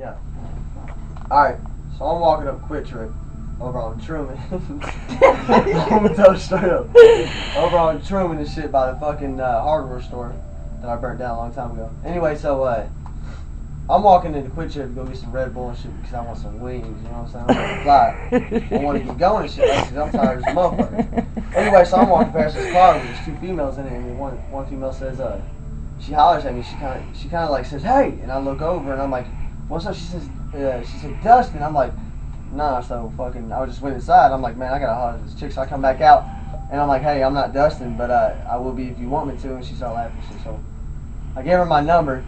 Yeah. Alright, so I'm walking up Quick Trip over on Truman. I'm gonna tell you straight up. Over on Truman and shit by the fucking hardware store that I burnt down a long time ago. Anyway, so I'm walking into Quick Trip to go get some Red Bull and shit because I want some wings, you know what I'm saying? I'm gonna fly. I want to get going and shit because I'm tired as a motherfucker. Anyway, so I'm walking past this car with there's two females in it, and one female says, she hollers at me, she kind of like says, hey, and I look over and I'm like, what's up? She said, Dustin. I'm like, nah, so fucking, I just went inside. I'm like, man, I gotta holler at this chick. So I come back out and I'm like, hey, I'm not Dustin, but I will be if you want me to. And she started laughing. So I gave her my number.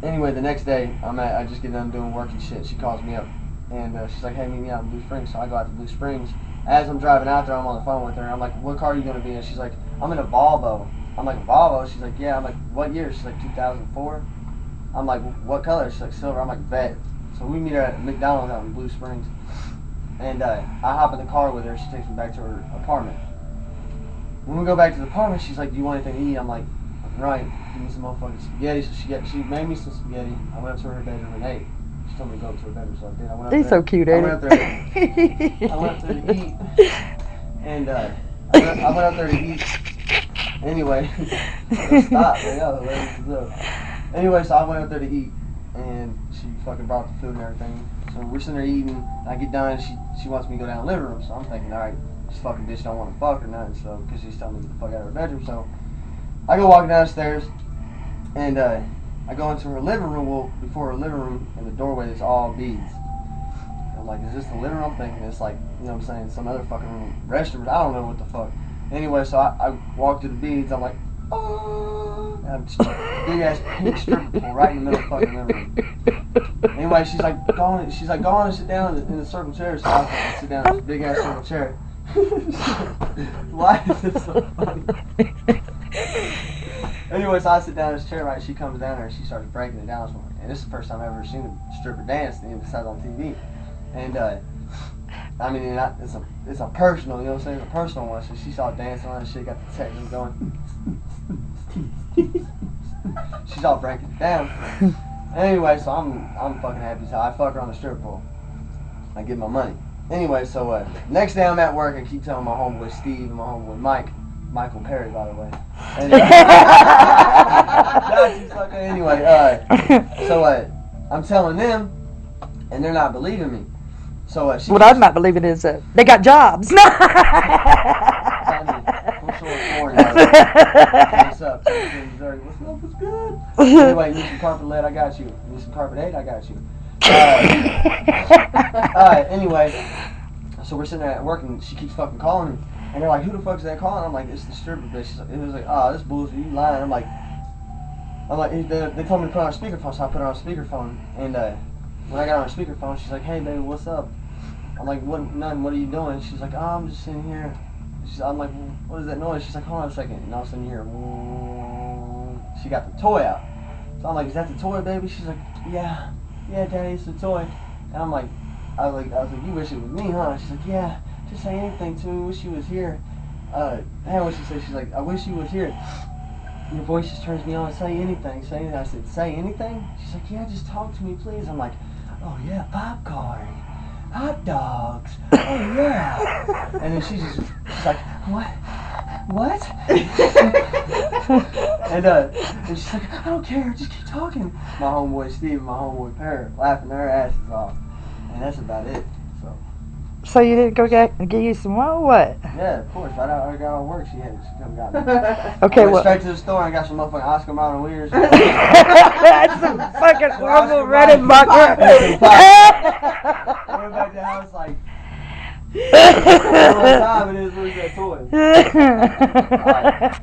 Anyway, the next day, I just get done doing work and shit. She calls me up and she's like, hey, meet me out in Blue Springs. So I go out to Blue Springs. As I'm driving out there, I'm on the phone with her. I'm like, what car are you gonna be in? She's like, I'm in a Volvo. I'm like, Volvo? She's like, yeah. I'm like, what year? She's like, 2004. I'm like, what color? She's like, silver. I'm like, bet. So we meet her at McDonald's out in Blue Springs. And I hop in the car with her. She takes me back to her apartment. When we go back to the apartment, she's like, do you want anything to eat? I'm like, right, give me some motherfucking spaghetti. So she made me some spaghetti. I went up to her bedroom and ate. She told me to go up to her bedroom, so I did. I went up He's there. so cute, ain't he? I went up there to eat. And I went up there to eat. Anyway, stop, man. Anyway, so I went up there to eat, and she fucking brought the food and everything. So we're sitting there eating, and I get done, and she wants me to go down the living room. So I'm thinking, all right, this fucking bitch don't want to fuck or nothing, so, because she's telling me to get the fuck out of her bedroom. So I go walking downstairs, and I go into her living room. Well, before her living room, in the doorway, it's all beads. I'm like, is this the living room? I'm thinking it's like, you know what I'm saying, some other fucking room, restroom. I don't know what the fuck. Anyway, so I walk to the beads. I'm like, oh, and big ass pink stripper pole right in the middle of the fucking living room. Anyway, she's like, go on and sit down in the circle chair. So I sit down in this big ass circle chair. Why is this so funny? Anyway, so I sit down in this chair, right? She comes down there and she starts breaking it down for me. And this is the first time I've ever seen a stripper dance, besides on TV. And I mean, it's a personal, you know what I'm saying? It's a personal one. So she started dancing on and shit, got the technique going. She's all breaking it down. Anyway, so I'm fucking happy. So I fuck her on the strip pole. I get my money. Anyway, so next day I'm at work and keep telling my homeboy Steve and my homeboy Michael Perry, by the way. And, anyway, so I'm telling them, and they're not believing me. So what I'm not believing is they got jobs. What's up? What's good? Anyway, you need some carpet lead? I got you. You need some carpet aid? I got you. Alright, anyway, so we're sitting there at work and she keeps fucking calling me. And they're like, who the fuck's that calling? I'm like, it's the stripper bitch. It was like, oh, this bullshit, you lying. I'm like, they told me to put on a speakerphone, so I put her on a speakerphone. And when I got on a speakerphone, she's like, hey, baby, what's up? I'm like, nothing, what are you doing? She's like, oh, I'm just sitting here. I'm like, well, what is that noise? She's like, hold on a second. And all of a sudden you hear, she got the toy out. So I'm like, is that the toy, baby? She's like, yeah, daddy, it's the toy. And I'm like, I was like, you wish it was me, huh? She's like, yeah, just say anything to me, wish you was here. What she said, she's like, I wish you was here. Your voice just turns me on, say anything, say anything. I said, say anything? She's like, yeah, just talk to me, please. I'm like, oh yeah, popcorn. Hot dogs. Oh yeah. And then she's like, what? and she's like, I don't care, just keep talking. My homeboy Steve and my homeboy Perry laughing their asses off. And that's about it. So you didn't go get you some more or what? Yeah, of course. Right out I got on work, she come and got me. Okay, I went straight to the store and got some motherfucking Oscar Mayer weirds. That's some fucking horrible Reddit bucker. I went back to the house like, one time it is, where's that toy? All right.